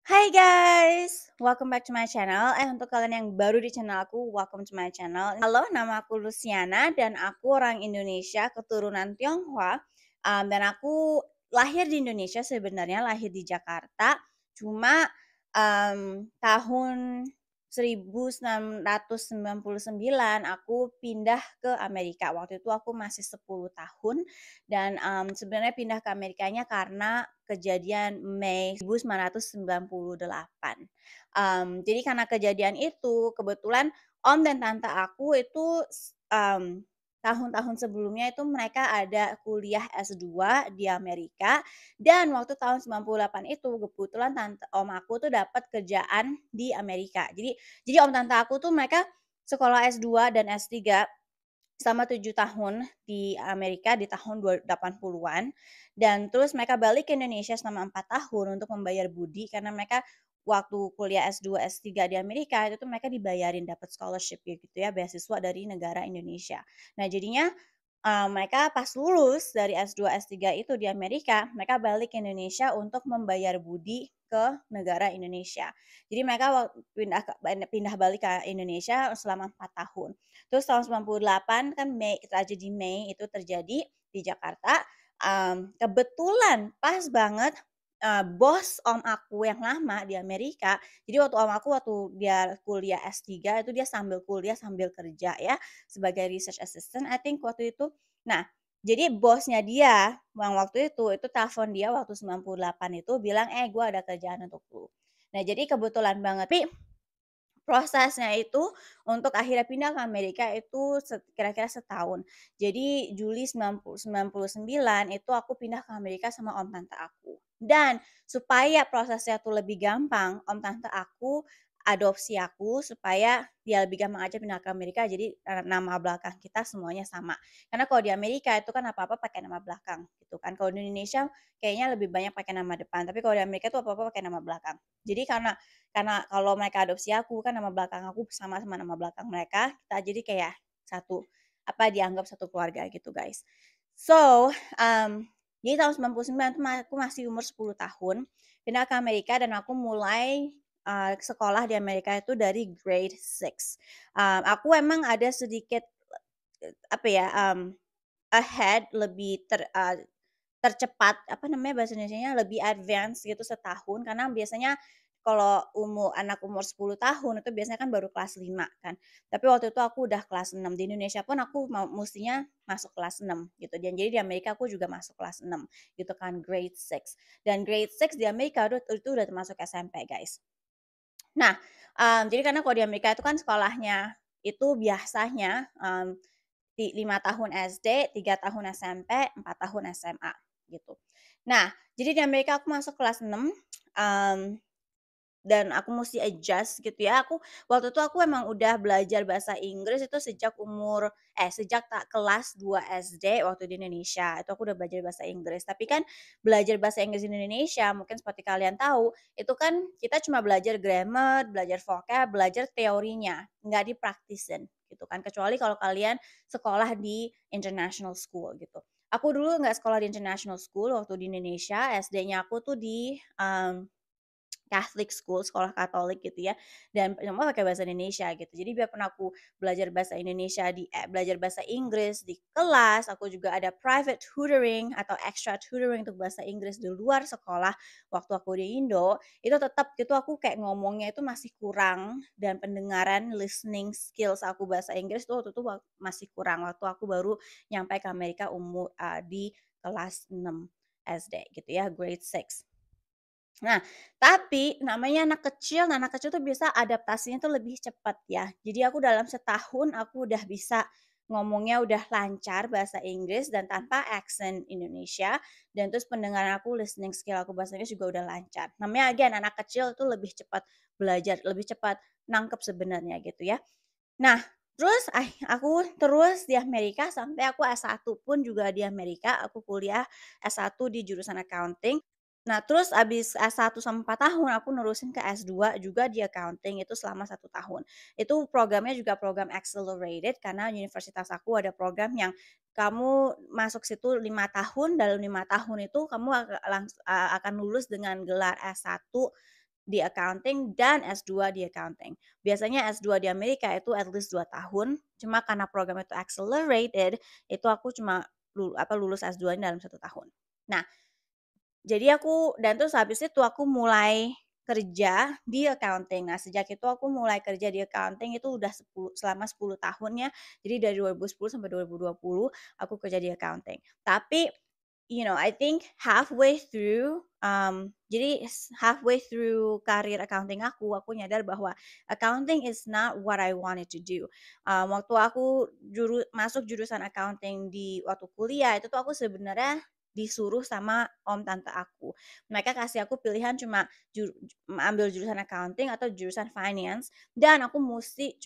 Hai guys, welcome back to my channel. Untuk kalian yang baru di channel aku, welcome to my channel. Halo, nama aku Luciana dan aku orang Indonesia keturunan Tionghoa. Dan aku lahir di Indonesia sebenarnya lahir di Jakarta. Cuma tahun 1999 aku pindah ke Amerika. Waktu itu aku masih 10 tahun dan sebenarnya pindah ke Amerikanya karena kejadian Mei 1998. Jadi karena kejadian itu kebetulan om dan tante aku itu tahun-tahun sebelumnya itu mereka ada kuliah S2 di Amerika dan waktu tahun 98 itu kebetulan om aku tuh dapat kerjaan di Amerika. Jadi om tante aku tuh mereka sekolah S2 dan S3 selama 7 tahun di Amerika di tahun 80-an dan terus mereka balik ke Indonesia selama 4 tahun untuk membayar budi karena mereka waktu kuliah S2, S3 di Amerika itu tuh mereka dibayarin dapat scholarship gitu ya, beasiswa dari negara Indonesia. Nah jadinya, mereka pas lulus dari S2, S3 itu di Amerika, mereka balik ke Indonesia untuk membayar budi ke negara Indonesia. Jadi mereka pindah balik ke Indonesia selama 4 tahun. Terus tahun 98 kan tragedi Mei itu terjadi di Jakarta, kebetulan pas banget, bos om aku yang lama di Amerika, jadi waktu om aku waktu dia kuliah S3 itu dia sambil kuliah sambil kerja ya, sebagai research assistant I think waktu itu. Nah, jadi bosnya dia yang waktu itu telepon dia waktu 98 itu bilang, "Eh, gue ada kerjaan untuk lu." Nah, jadi kebetulan banget prosesnya itu untuk akhirnya pindah ke Amerika itu kira-kira setahun. Jadi Juli 99 itu aku pindah ke Amerika sama om tante aku. Dan supaya prosesnya tuh lebih gampang, om tante aku adopsi aku supaya dia lebih gampang aja pindah ke Amerika jadi, nama belakang kita semuanya sama. Karena kalau di Amerika itu kan apa-apa pakai nama belakang gitu kan. Kalau di Indonesia kayaknya lebih banyak pakai nama depan, tapi kalau di Amerika tuh apa-apa pakai nama belakang. Jadi karena kalau mereka adopsi aku, kan nama belakang aku sama sama nama belakang mereka, kita jadi kayak satu, dianggap satu keluarga gitu, guys. So, jadi tahun 99 tuh aku masih umur 10 tahun, pindah ke Amerika dan aku mulai, sekolah di Amerika itu dari grade 6. Aku emang ada sedikit, apa ya, ahead, lebih tercepat, apa namanya bahasa Indonesianya, lebih advance gitu setahun, karena biasanya kalau anak umur 10 tahun itu biasanya kan baru kelas 5 kan. Tapi waktu itu aku udah kelas 6 di Indonesia pun aku mustinya masuk kelas 6 gitu, dan jadi di Amerika aku juga masuk kelas 6 gitu kan, grade 6. Dan grade 6 di Amerika itu udah termasuk SMP, guys. Nah, jadi karena kalau di Amerika itu kan sekolahnya itu biasanya, 5 tahun SD, 3 tahun SMP, 4 tahun SMA, gitu. Nah, jadi di Amerika aku masuk kelas 6, mmm, dan aku musti adjust gitu ya. Waktu itu aku emang udah belajar bahasa Inggris itu sejak kelas 2 SD waktu di Indonesia, itu aku udah belajar bahasa Inggris. Tapi kan belajar bahasa Inggris di Indonesia mungkin seperti kalian tahu, itu kan kita cuma belajar grammar, belajar vocab, belajar teorinya, nggak dipraktisin gitu kan. Kecuali kalau kalian sekolah di international school gitu. Aku dulu nggak sekolah di international school waktu di Indonesia, SD-nya aku tuh di, Catholic school, sekolah Katolik gitu ya, dan semua pakai bahasa Indonesia gitu. Jadi biarpun aku belajar bahasa Inggris di kelas, aku juga ada private tutoring atau extra tutoring untuk bahasa Inggris di luar sekolah waktu aku di Indo, itu tetap gitu aku kayak ngomongnya itu masih kurang dan pendengaran listening skills aku bahasa Inggris tuh waktu itu masih kurang waktu aku baru nyampe ke Amerika di kelas 6 SD gitu ya, grade 6. Nah, tapi namanya anak kecil tuh biasa adaptasinya tuh lebih cepat ya. Jadi aku dalam setahun aku udah bisa ngomongnya udah lancar bahasa Inggris dan tanpa aksen Indonesia, dan terus pendengaran aku, listening skill aku bahasa Inggris juga udah lancar. Namanya again anak kecil tuh lebih cepat belajar, lebih cepat nangkep sebenarnya gitu ya. Nah, aku terus di Amerika sampai aku S1 pun juga di Amerika, aku kuliah S1 di jurusan accounting. Nah, terus abis S1 sama 4 tahun, aku nerusin ke S2 juga di accounting, itu selama 1 tahun. Itu programnya juga program accelerated karena universitas aku ada program yang kamu masuk situ 5 tahun, dalam 5 tahun itu kamu akan lulus dengan gelar S1 di accounting dan S2 di accounting. Biasanya S2 di Amerika itu at least 2 tahun, cuma karena program itu accelerated, itu aku cuma lulus S2-nya dalam 1 tahun. Nah, jadi dan terus habis itu aku mulai kerja di accounting. Nah, sejak itu aku mulai kerja di accounting itu udah selama 10 tahun ya. Jadi dari 2010 sampai 2020 aku kerja di accounting. Tapi, I think halfway through karir accounting aku nyadar bahwa accounting is not what I wanted to do. Waktu aku masuk jurusan accounting di waktu kuliah, itu tuh aku sebenarnya disuruh sama om tante aku. Mereka kasih aku pilihan cuma ambil jurusan accounting atau jurusan finance dan aku musti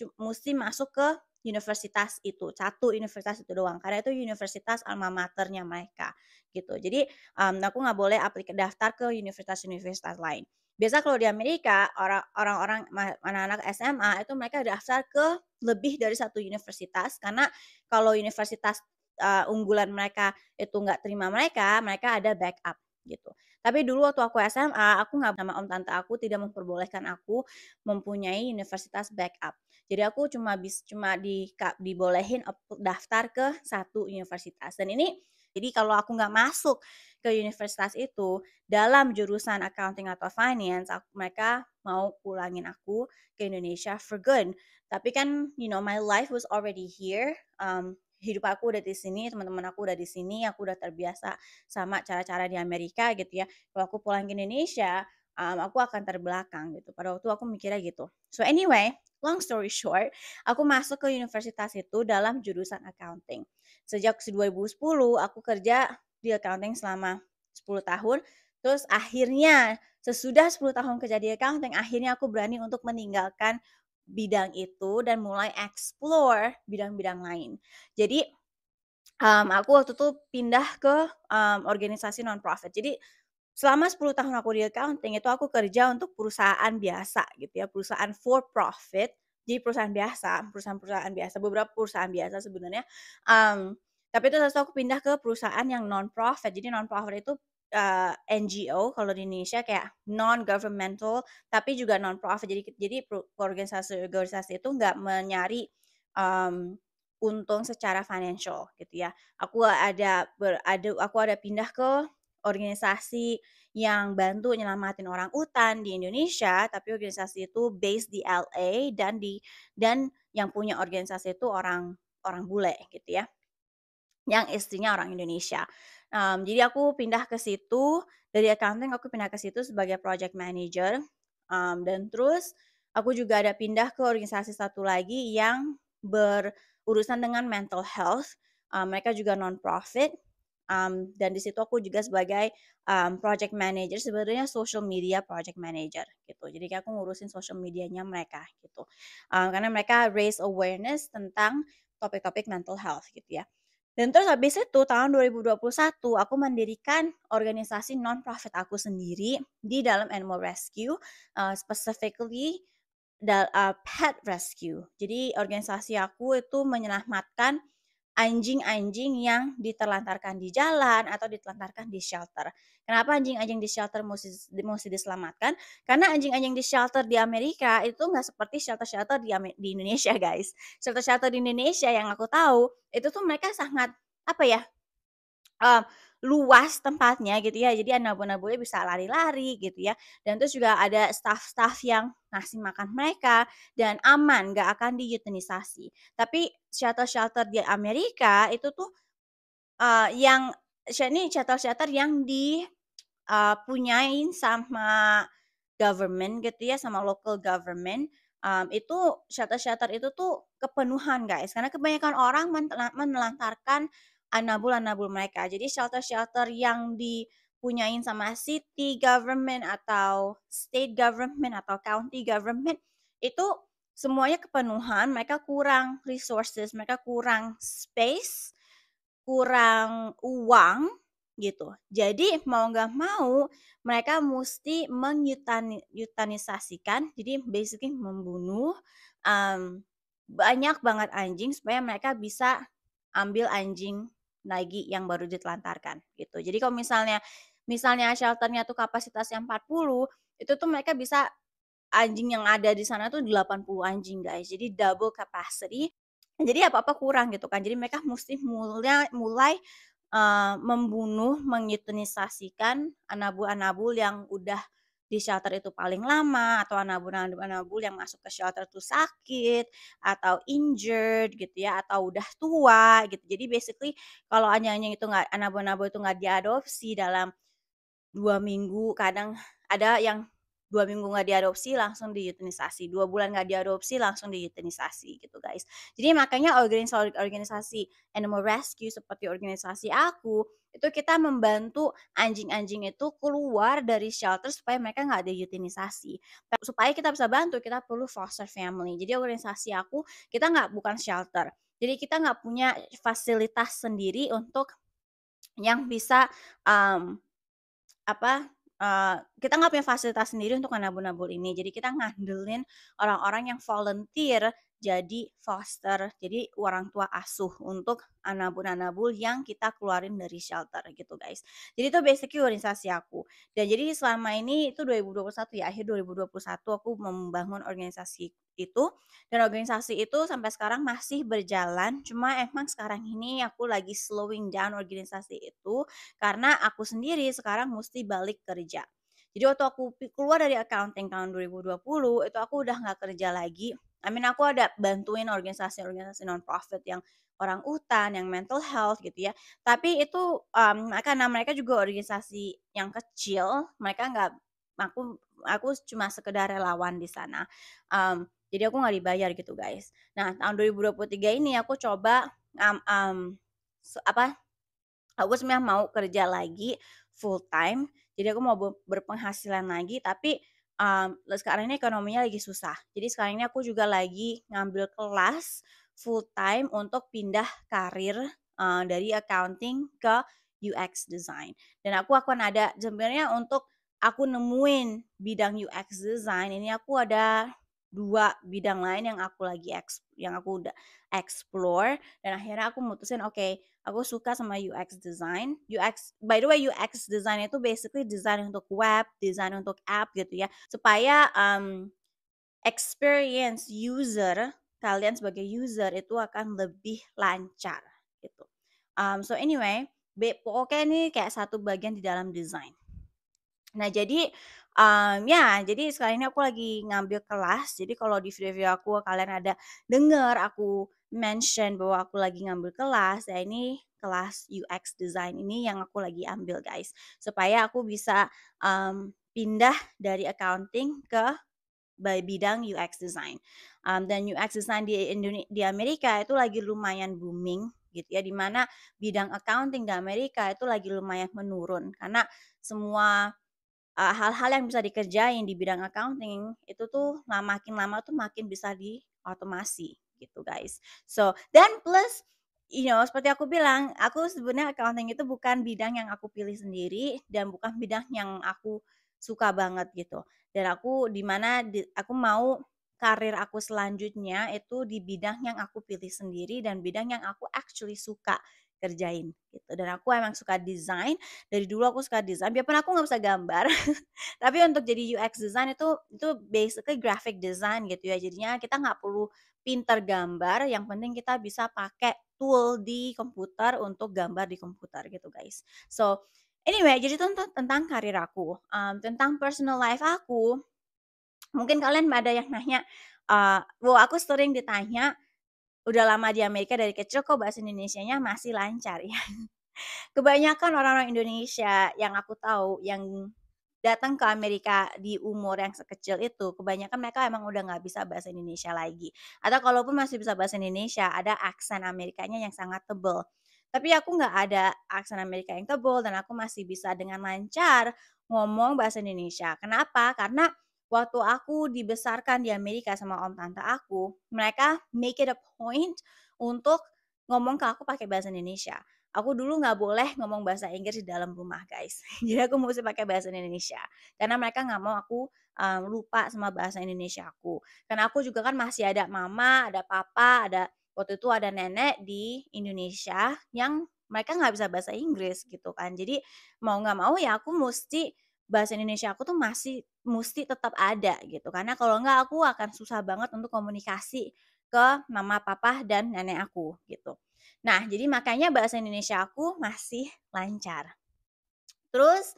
masuk ke universitas itu, satu universitas itu doang, karena itu universitas alma maternya mereka, gitu. Jadi, aku nggak boleh daftar ke universitas-universitas lain. Biasa kalau di Amerika, orang-orang anak-anak SMA itu mereka daftar ke lebih dari satu universitas, karena kalau universitas, unggulan mereka itu nggak terima mereka, mereka ada backup gitu. Tapi dulu waktu aku SMA, aku nggak sama om tante aku tidak memperbolehkan aku mempunyai universitas backup. Jadi aku cuma dibolehin daftar ke satu universitas dan jadi kalau aku nggak masuk ke universitas itu dalam jurusan accounting atau finance, mereka mau pulangin aku ke Indonesia for good. Tapi kan, my life was already here, hidup aku udah di sini, teman-teman aku udah di sini, aku udah terbiasa sama cara-cara di Amerika gitu ya. Kalau aku pulang ke Indonesia, aku akan terbelakang gitu. Pada waktu aku mikirnya gitu. So anyway, long story short, aku masuk ke universitas itu dalam jurusan accounting. Sejak 2010 aku kerja di accounting selama 10 tahun. Terus akhirnya sesudah 10 tahun kerja di accounting, akhirnya aku berani untuk meninggalkan bidang itu dan mulai explore bidang-bidang lain. Jadi, aku waktu itu pindah ke, organisasi non-profit. Jadi, selama 10 tahun aku di accounting itu aku kerja untuk perusahaan biasa gitu ya, perusahaan for profit. Jadi perusahaan-perusahaan biasa, beberapa perusahaan biasa sebenarnya, tapi itu terus aku pindah ke perusahaan yang non-profit. Jadi non-profit itu, NGO kalau di Indonesia kayak non-governmental, tapi juga non-profit. Jadi organisasi-organisasi itu nggak mencari, mmm, untung secara financial gitu ya. Aku ada pindah ke organisasi yang bantu nyelamatin orang utan di Indonesia, tapi organisasi itu based di LA dan yang punya organisasi itu orang orang bule gitu ya, yang istrinya orang Indonesia. Jadi aku pindah ke situ, dari accounting aku pindah ke situ sebagai project manager, dan terus aku juga ada pindah ke organisasi satu lagi yang berurusan dengan mental health, mereka juga non-profit, dan di situ aku juga sebagai, project manager, sebenarnya social media project manager gitu. Jadi kayak aku ngurusin social medianya mereka gitu, karena mereka raise awareness tentang topik-topik mental health gitu ya. Dan terus habis itu tahun 2021 aku mendirikan organisasi non-profit aku sendiri di dalam animal rescue, specifically pet rescue. Jadi organisasi aku itu menyelamatkan anjing-anjing yang ditelantarkan di jalan atau ditelantarkan di shelter. Kenapa anjing-anjing di shelter musti diselamatkan? Karena anjing-anjing di shelter di Amerika itu nggak seperti shelter-shelter di Indonesia, guys. Shelter-shelter di Indonesia yang aku tahu, itu tuh mereka sangat, apa ya, Eee, luas tempatnya gitu ya, jadi anak-anak bisa lari-lari gitu ya, dan terus juga ada staff-staff yang ngasih makan mereka dan aman, nggak akan dieutenisasi. Tapi shelter-shelter di Amerika itu tuh, yang ini shelter-shelter yang punyain sama government gitu ya, sama local government, itu shelter-shelter itu tuh kepenuhan, guys, karena kebanyakan orang menelantarkan anabul-anabul mereka. Jadi shelter-shelter yang dipunyain sama city government atau state government atau county government, itu semuanya kepenuhan, mereka kurang resources, mereka kurang space, kurang uang, gitu. Jadi mau nggak mau mereka musti jadi basically membunuh, mmm, banyak banget anjing supaya mereka bisa ambil anjing lagi yang baru ditelantarkan, gitu. Jadi kalau misalnya misalnya shelter-nya tuh kapasitasnya 40, itu tuh mereka bisa anjing yang ada di sana tuh 80 anjing, guys. Jadi double capacity. Jadi apa-apa kurang gitu kan. Jadi mereka mesti mulai mulai, membunuh, mengeutenisasikan anabul-anabul yang udah di shelter itu paling lama, atau anabul-anabul yang masuk ke shelter tuh sakit, atau injured gitu ya, atau udah tua gitu. Jadi basically kalau anjing-anjing itu nggak anabul-anabul itu nggak diadopsi dalam 2 minggu, kadang ada yang 2 minggu nggak diadopsi langsung dieutenisasi, 2 bulan nggak diadopsi langsung dieutenisasi gitu, guys. Jadi makanya organisasi animal rescue seperti organisasi aku, itu kita membantu anjing-anjing itu keluar dari shelter supaya mereka nggak dieutenisasi. Supaya kita bisa bantu, kita perlu foster family. Jadi organisasi aku, kita bukan shelter. Jadi kita nggak punya fasilitas sendiri untuk yang bisa, mmm apa, kita nggak punya fasilitas sendiri untuk nabung-nabung ini. Jadi kita ngandelin orang-orang yang volunteer jadi foster, jadi orang tua asuh untuk anabul-anabul yang kita keluarin dari shelter gitu, guys. Jadi itu basically organisasi aku. Dan jadi selama ini itu 2021 ya, akhir 2021 aku membangun organisasi itu, dan organisasi itu sampai sekarang masih berjalan. Cuma emang sekarang ini aku lagi slowing down organisasi itu karena aku sendiri sekarang mesti balik kerja. Jadi waktu aku keluar dari accounting tahun 2020, itu aku udah nggak kerja lagi. Aku ada bantuin organisasi-organisasi non-profit yang orang utan, yang mental health gitu ya. Tapi itu, karena mereka juga organisasi yang kecil, mereka nggak aku cuma sekedar relawan di sana. Jadi aku nggak dibayar gitu, guys. Nah, tahun 2023 ini aku coba, mmm mmm, apa, aku sebenarnya mau kerja lagi full time, jadi aku mau berpenghasilan lagi, tapi, sekarang ini ekonominya lagi susah. Jadi sekarang ini aku juga lagi ngambil kelas full time untuk pindah karir, dari accounting ke UX design. Dan aku akan ada sebenarnya untuk aku nemuin bidang UX design ini aku ada 2 bidang lain yang aku lagi yang aku udah explore, dan akhirnya aku mutusin, oke, aku suka sama UX design. By the way, UX design itu basically design untuk web, design untuk app gitu ya. Supaya experience user, kalian sebagai user itu akan lebih lancar gitu. So anyway, pokoknya ini kayak satu bagian di dalam desain. Nah jadi, ya jadi sekarang ini aku lagi ngambil kelas, jadi kalau di video-video aku kalian ada denger aku mention bahwa aku lagi ngambil kelas, ya ini kelas UX design ini yang aku lagi ambil, guys. Supaya aku bisa, pindah dari accounting ke bidang UX design. Dan UX design di Amerika itu lagi lumayan booming gitu ya, di mana bidang accounting di Amerika itu lagi lumayan menurun karena semua hal-hal yang bisa dikerjain di bidang accounting itu tuh makin lama tuh makin bisa diotomasi gitu, guys. So, dan plus, seperti aku bilang, aku sebenarnya accounting itu bukan bidang yang aku pilih sendiri dan bukan bidang yang aku suka banget gitu. Dan aku di mana aku mau karir aku selanjutnya itu di bidang yang aku pilih sendiri dan bidang yang aku actually suka kerjain gitu. Dan aku emang suka desain, dari dulu aku suka desain biarpun aku nggak bisa gambar. Tapi untuk jadi UX design itu basically graphic design gitu ya. Jadinya kita nggak perlu pinter gambar, yang penting kita bisa pakai tool di komputer untuk gambar di komputer gitu, guys. So, anyway, jadi itu tentang karir aku, tentang personal life aku, mungkin kalian ada yang nanya, aku sering ditanya, "Udah lama di Amerika dari kecil kok bahasa Indonesianya masih lancar ya?" Kebanyakan orang-orang Indonesia yang aku tahu yang datang ke Amerika di umur yang sekecil itu, kebanyakan mereka emang udah nggak bisa bahasa Indonesia lagi. Atau kalaupun masih bisa bahasa Indonesia, ada aksen Amerikanya yang sangat tebel. Tapi aku nggak ada aksen Amerika yang tebel dan aku masih bisa dengan lancar ngomong bahasa Indonesia. Kenapa? Karena waktu aku dibesarkan di Amerika sama om tante aku, mereka make it a point untuk ngomong ke aku pakai bahasa Indonesia. Aku dulu nggak boleh ngomong bahasa Inggris di dalam rumah, guys. Jadi aku mesti pakai bahasa Indonesia. Karena mereka nggak mau aku, lupa sama bahasa Indonesia aku. Karena aku juga kan masih ada mama, ada papa, waktu itu ada nenek di Indonesia yang mereka nggak bisa bahasa Inggris gitu kan. Jadi mau nggak mau ya aku mesti bahasa Indonesia aku tuh masih musti tetap ada gitu, karena kalau enggak aku akan susah banget untuk komunikasi ke mama, papa, dan nenek aku gitu. Nah, jadi makanya bahasa Indonesia aku masih lancar. Terus,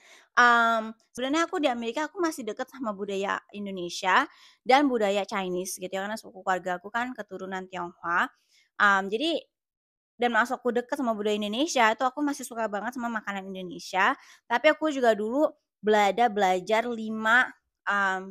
sebenarnya aku di Amerika aku masih deket sama budaya Indonesia dan budaya Chinese gitu ya, karena suku keluarga aku kan keturunan Tionghoa. Jadi dan masuk aku deket sama budaya Indonesia, itu aku masih suka banget sama makanan Indonesia, tapi aku juga dulu belajar 5 mmm,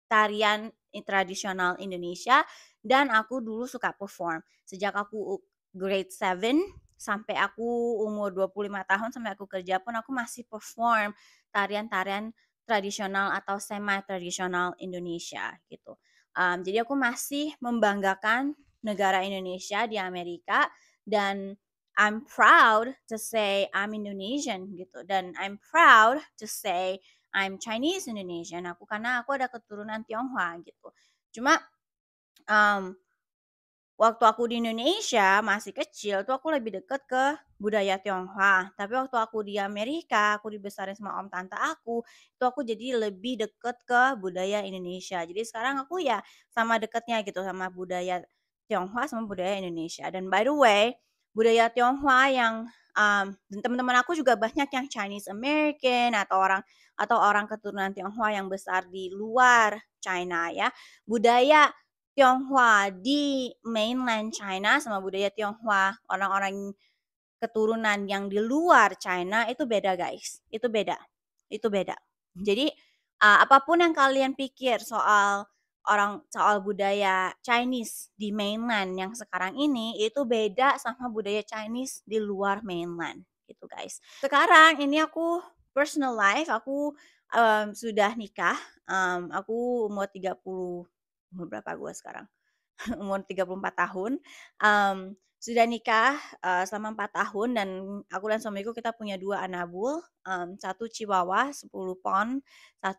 tarian tradisional Indonesia dan aku dulu suka perform. Sejak aku grade 7 sampai aku umur 25 tahun sampai aku kerja pun aku masih perform tarian-tarian tradisional atau semi tradisional Indonesia gitu. Jadi aku masih membanggakan negara Indonesia di Amerika dan I'm proud to say I'm Indonesian gitu dan I'm proud to say I'm Chinese Indonesian aku karena aku ada keturunan Tionghoa gitu. Cuma, mmm, waktu aku di Indonesia masih kecil tuh aku lebih deket ke budaya Tionghoa, tapi waktu aku di Amerika, aku dibesarin sama om tante aku, itu aku jadi lebih deket ke budaya Indonesia. Jadi sekarang aku ya sama deketnya gitu sama budaya Tionghoa sama budaya Indonesia. Dan by the way, budaya Tionghoa yang, dan teman-teman aku juga banyak yang Chinese American atau orang keturunan Tionghoa yang besar di luar China ya. Budaya Tionghoa di mainland China sama budaya Tionghoa orang-orang keturunan yang di luar China itu beda guys, itu beda. Jadi, apa yang kalian pikir soal budaya Chinese di mainland yang sekarang ini, itu beda sama budaya Chinese di luar mainland, gitu guys. Sekarang ini aku personal life, aku, sudah nikah, aku umur 30 umur berapa gue sekarang? Umur 34 tahun, sudah nikah, selama 4 tahun dan aku dan suamiku kita punya 2 anabul, 1 Chihuahua 10 pon, 1,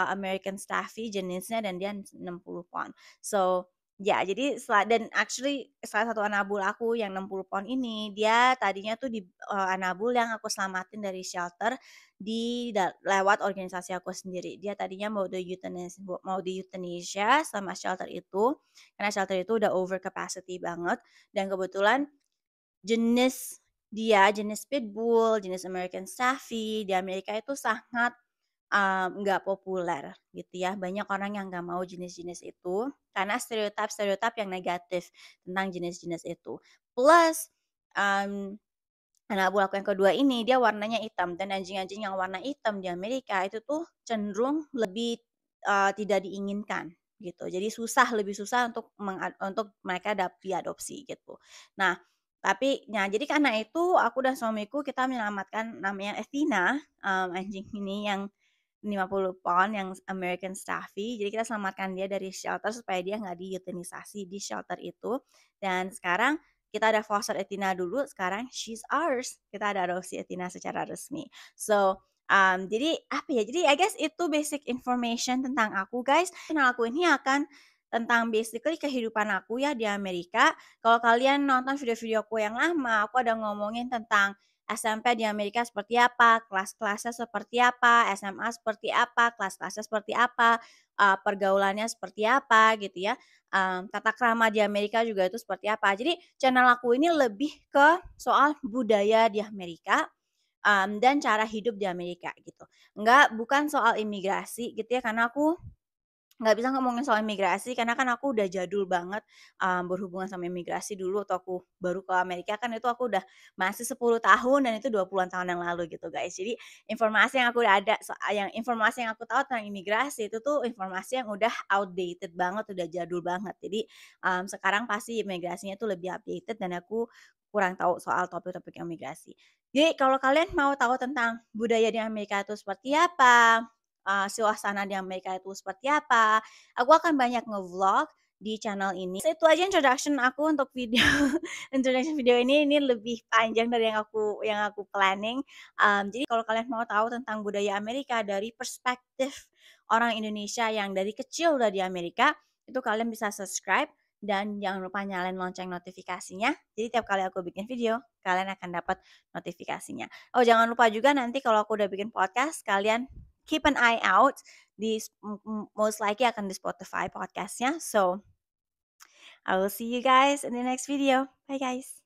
American Staffy jenisnya dan dia 60 pon. So, ya jadi dan actually salah satu anabul aku yang 60 pon ini, dia tadinya tuh anabul yang aku selamatin dari shelter lewat organisasi aku sendiri. Dia tadinya mau di euthanasia sama shelter itu, karena shelter itu udah over capacity banget dan kebetulan jenis pitbull, jenis American Staffy di Amerika itu sangat, nggak populer gitu ya. Banyak orang yang nggak mau jenis-jenis itu karena stereotip-stereotip yang negatif tentang jenis-jenis itu. Plus, mmm, anak buah aku yang kedua ini dia warnanya hitam dan anjing-anjing yang warna hitam di Amerika itu tuh cenderung lebih, tidak diinginkan gitu. Jadi lebih susah untuk mereka diadopsi gitu. Nah, jadi karena itu aku dan suamiku kita menyelamatkan namanya Athena, anjing ini yang 50 pound yang American Staffy. Jadi kita selamatkan dia dari shelter supaya dia nggak diutilisasi di shelter itu. Dan sekarang kita ada foster Etina dulu, sekarang she's ours. Kita ada adopsi Etina secara resmi. So, jadi apa ya? Jadi I guess itu basic information tentang aku guys. Channel aku ini akan tentang basically kehidupan aku ya di Amerika. Kalau kalian nonton video-video aku yang lama, aku ada ngomongin tentang SMP di Amerika seperti apa, kelas-kelasnya seperti apa, SMA seperti apa, kelas-kelasnya seperti apa, pergaulannya seperti apa gitu ya, tata krama di Amerika juga itu seperti apa. Jadi channel aku ini lebih ke soal budaya di Amerika, dan cara hidup di Amerika gitu. Bukan soal imigrasi gitu ya, karena aku nggak bisa ngomongin soal imigrasi karena kan aku udah jadul banget, berhubungan sama imigrasi dulu waktu aku baru ke Amerika kan itu aku udah masih 10 tahun dan itu 20-an tahun yang lalu gitu guys. Jadi informasi yang aku tahu tentang imigrasi itu tuh informasi yang udah outdated banget, udah jadul banget. Jadi, sekarang pasti imigrasinya tuh lebih updated dan aku kurang tahu soal topik-topik imigrasi. Jadi kalau kalian mau tahu tentang budaya di Amerika itu seperti apa, suasana di Amerika itu seperti apa. Aku akan banyak nge-vlog di channel ini. Itu aja introduction aku untuk video introduction video ini lebih panjang dari yang aku planning. Jadi kalau kalian mau tahu tentang budaya Amerika dari perspektif orang Indonesia yang dari kecil udah di Amerika, itu kalian bisa subscribe dan jangan lupa nyalain lonceng notifikasinya. Jadi tiap kali aku bikin video, kalian akan dapat notifikasinya. Oh, jangan lupa juga nanti kalau aku udah bikin podcast, kalian keep an eye out most likely akan di Spotify podcastnya. So I will see you guys in the next video. Bye guys.